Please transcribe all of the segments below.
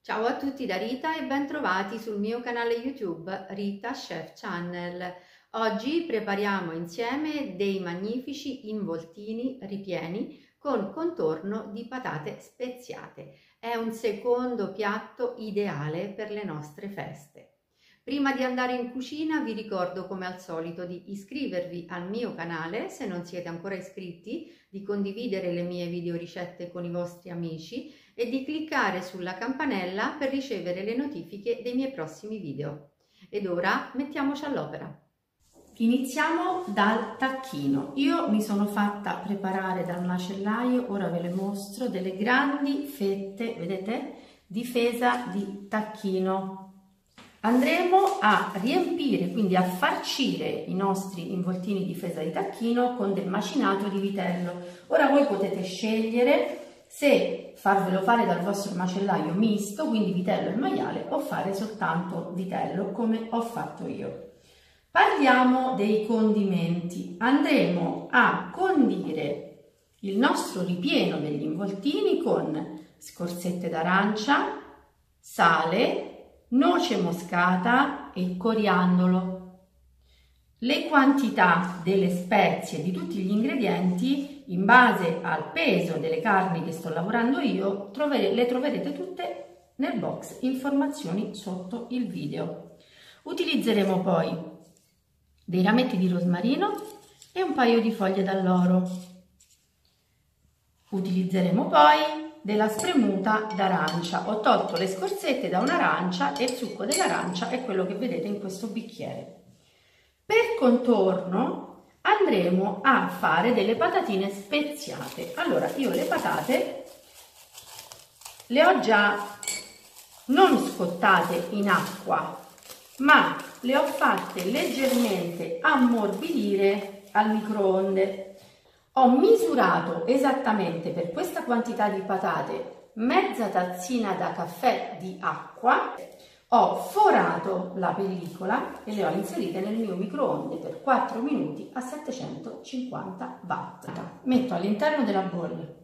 Ciao a tutti da Rita e bentrovati sul mio canale YouTube Rita Chef Channel. Oggi prepariamo insieme dei magnifici involtini ripieni con contorno di patate speziate. È un secondo piatto ideale per le nostre feste. Prima di andare in cucina vi ricordo come al solito di iscrivervi al mio canale se non siete ancora iscritti, di condividere le mie video ricette con i vostri amici e di cliccare sulla campanella per ricevere le notifiche dei miei prossimi video. Ed ora mettiamoci all'opera. Iniziamo dal tacchino. Io mi sono fatta preparare dal macellaio, ora ve le mostro, delle grandi fette, vedete, di fesa di tacchino. Andremo a riempire, quindi a farcire i nostri involtini di fesa di tacchino con del macinato di vitello. Ora voi potete scegliere se farvelo fare dal vostro macellaio misto, quindi vitello e maiale, o fare soltanto vitello come ho fatto io. Parliamo dei condimenti. Andremo a condire il nostro ripieno degli involtini con scorzette d'arancia, sale, noce moscata e coriandolo. Le quantità delle spezie di tutti gli ingredienti, in base al peso delle carni che sto lavorando io, le troverete tutte nel box informazioni sotto il video. Utilizzeremo poi dei rametti di rosmarino e un paio di foglie d'alloro. Utilizzeremo poi della spremuta d'arancia. Ho tolto le scorzette da un'arancia e il succo dell'arancia è quello che vedete in questo bicchiere. Per contorno andremo a fare delle patatine speziate. Allora, io le patate le ho già non scottate in acqua, ma le ho fatte leggermente ammorbidire al microonde. Ho misurato esattamente per questa quantità di patate mezza tazzina da caffè di acqua, ho forato la pellicola e le ho inserite nel mio microonde per 4 minuti a 750 watt. Metto all'interno della bolla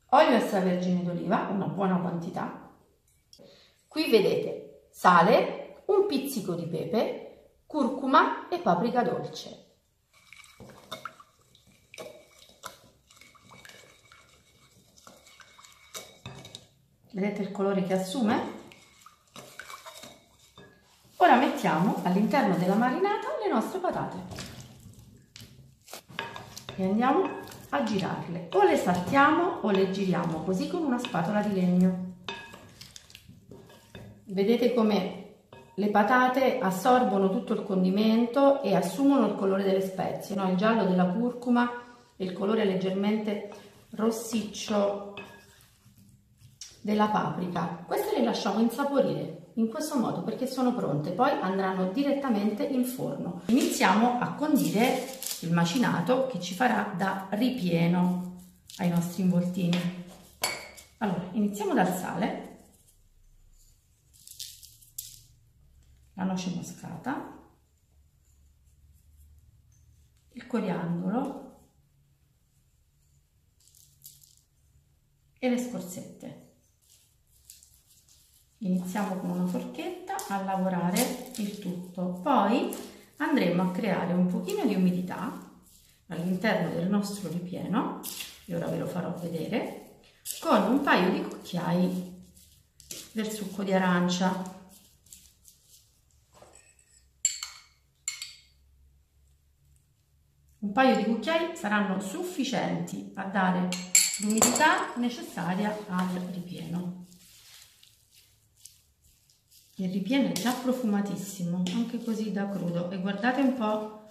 olio extravergine d'oliva, una buona quantità. Qui vedete sale, un pizzico di pepe, curcuma e paprika dolce. Vedete il colore che assume? Ora mettiamo all'interno della marinata le nostre patate e andiamo a girarle. O le saltiamo o le giriamo così con una spatola di legno. Vedete come le patate assorbono tutto il condimento e assumono il colore delle spezie, no? Il giallo della curcuma e il colore leggermente rossiccio della paprika. Queste le lasciamo insaporire in questo modo perché sono pronte, poi andranno direttamente in forno. Iniziamo a condire il macinato che ci farà da ripieno ai nostri involtini. Allora, iniziamo dal sale, la noce moscata, il coriandolo e le scorzette. Iniziamo con una forchetta a lavorare il tutto, poi andremo a creare un pochino di umidità all'interno del nostro ripieno, e ora ve lo farò vedere, con un paio di cucchiai del succo di arancia. Un paio di cucchiai saranno sufficienti a dare l'umidità necessaria al ripieno. Il ripieno è già profumatissimo, anche così da crudo, e guardate un po'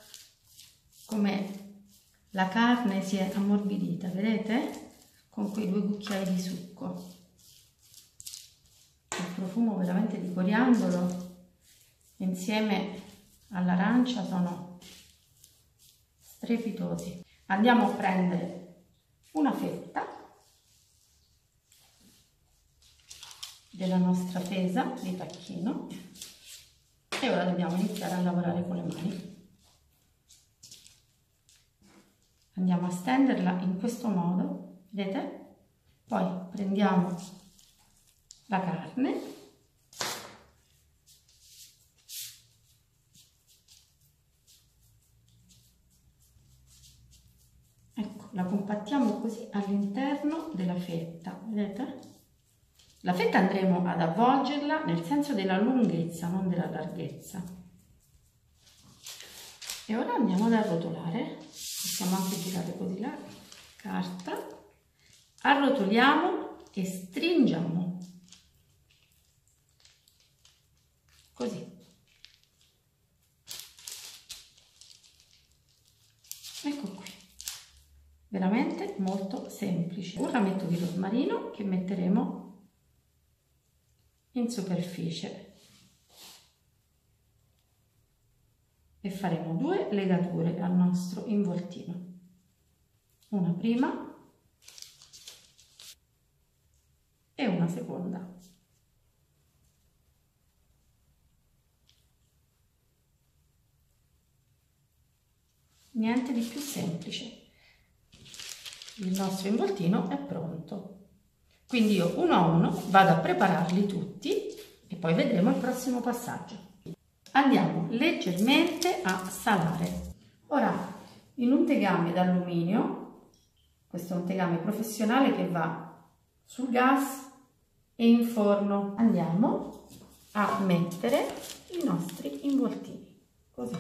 come la carne si è ammorbidita, vedete? Con quei 2 cucchiai di succo. Il profumo veramente di coriandolo insieme all'arancia sono strepitosi. Andiamo a prendere una fetta della nostra fesa di tacchino e ora dobbiamo iniziare a lavorare con le mani. Andiamo a stenderla in questo modo, vedete? Poi prendiamo la carne. Ecco, la compattiamo così all'interno della fetta, vedete? La fetta andremo ad avvolgerla nel senso della lunghezza, non della larghezza. E ora andiamo ad arrotolare, possiamo anche girare così la carta, arrotoliamo e stringiamo, così. Ecco qui, veramente molto semplice. Un rametto di rosmarino che metteremo in superficie e faremo 2 legature al nostro involtino, una prima e una seconda. Niente di più semplice. Il nostro involtino è pronto. Quindi io uno a uno vado a prepararli tutti e poi vedremo il prossimo passaggio. Andiamo leggermente a salare. Ora, in un tegame d'alluminio, questo è un tegame professionale che va sul gas e in forno, andiamo a mettere i nostri involtini, così.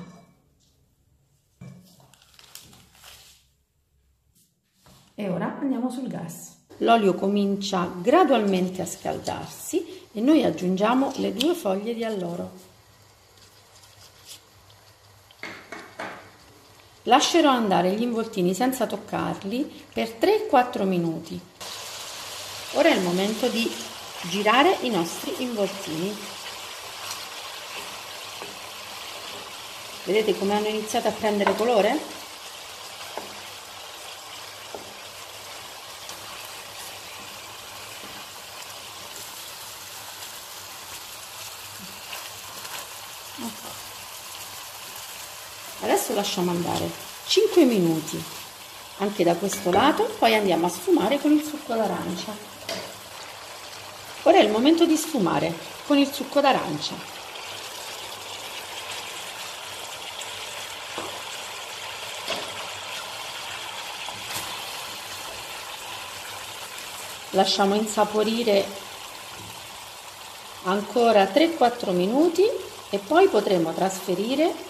E ora andiamo sul gas. L'olio comincia gradualmente a scaldarsi e noi aggiungiamo le 2 foglie di alloro. Lascerò andare gli involtini senza toccarli per 3-4 minuti. Ora è il momento di girare i nostri involtini. Vedete come hanno iniziato a prendere colore? Adesso lasciamo andare 5 minuti anche da questo lato, poi andiamo a sfumare con il succo d'arancia. Ora è il momento di sfumare con il succo d'arancia. Lasciamo insaporire ancora 3-4 minuti e poi potremo trasferire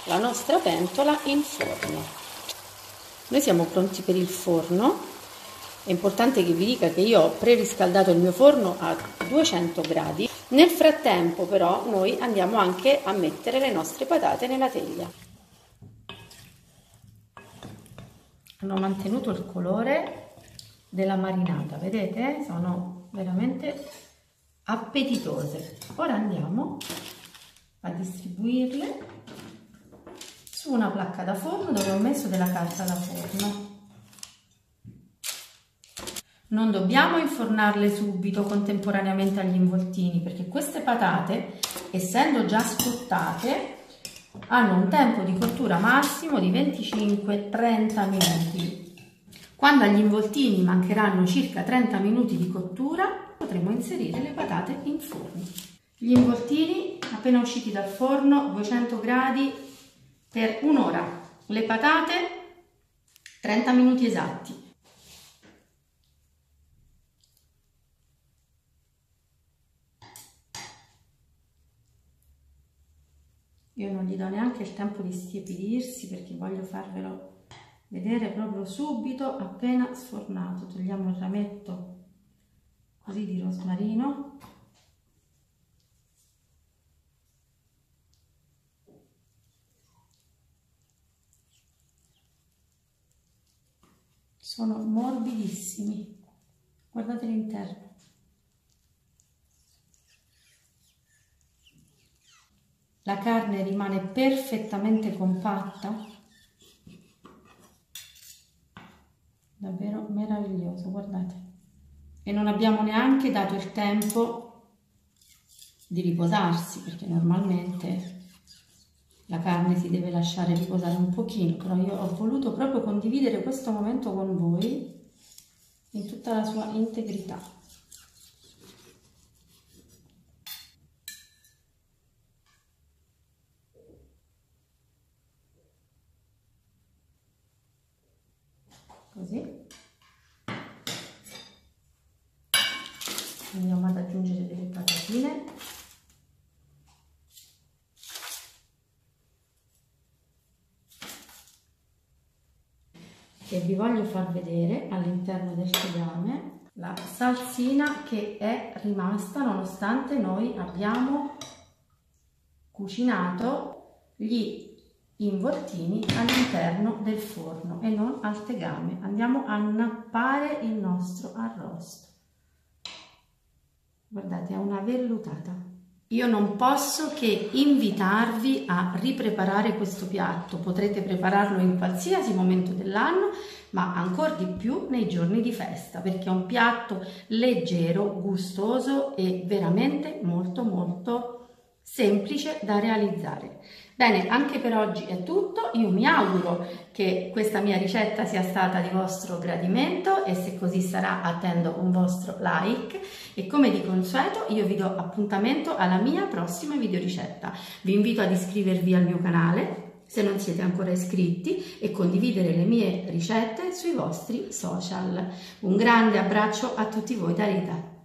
la nostra pentola in forno. Noi siamo pronti per il forno. È importante che vi dica che io ho preriscaldato il mio forno a 200 gradi. Nel frattempo però noi andiamo anche a mettere le nostre patate nella teglia. Hanno mantenuto il colore della marinata, vedete? Sono veramente appetitose. Ora andiamo a distribuirle su una placca da forno dove ho messo della carta da forno. Non dobbiamo infornarle subito contemporaneamente agli involtini, perché queste patate, essendo già scottate, hanno un tempo di cottura massimo di 25-30 minuti. Quando agli involtini mancheranno circa 30 minuti di cottura, potremo inserire le patate in forno. Gli involtini appena usciti dal forno, 200 gradi per un'ora. Le patate 30 minuti esatti. Io non gli do neanche il tempo di stiepidirsi perché voglio farvelo vedere proprio subito appena sfornato. Togliamo il rametto così di rosmarino. Sono morbidissimi, guardate l'interno. La carne rimane perfettamente compatta, davvero meraviglioso, guardate. E non abbiamo neanche dato il tempo di riposarsi, perché normalmente la carne si deve lasciare riposare un pochino, però io ho voluto proprio condividere questo momento con voi in tutta la sua integrità. così. Andiamo ad aggiungere delle patatine. E vi voglio far vedere all'interno del tegame la salsina che è rimasta nonostante noi abbiamo cucinato gli involtini all'interno del forno e non al tegame. Andiamo a nappare il nostro arrosto. Guardate, è una vellutata. Io non posso che invitarvi a ripreparare questo piatto. Potrete prepararlo in qualsiasi momento dell'anno, ma ancora di più nei giorni di festa, perché è un piatto leggero, gustoso e veramente molto semplice da realizzare. Bene, anche per oggi è tutto. Io mi auguro che questa mia ricetta sia stata di vostro gradimento e se così sarà attendo un vostro like e come di consueto io vi do appuntamento alla mia prossima videoricetta. Vi invito ad iscrivervi al mio canale se non siete ancora iscritti e condividere le mie ricette sui vostri social. Un grande abbraccio a tutti voi da Rita.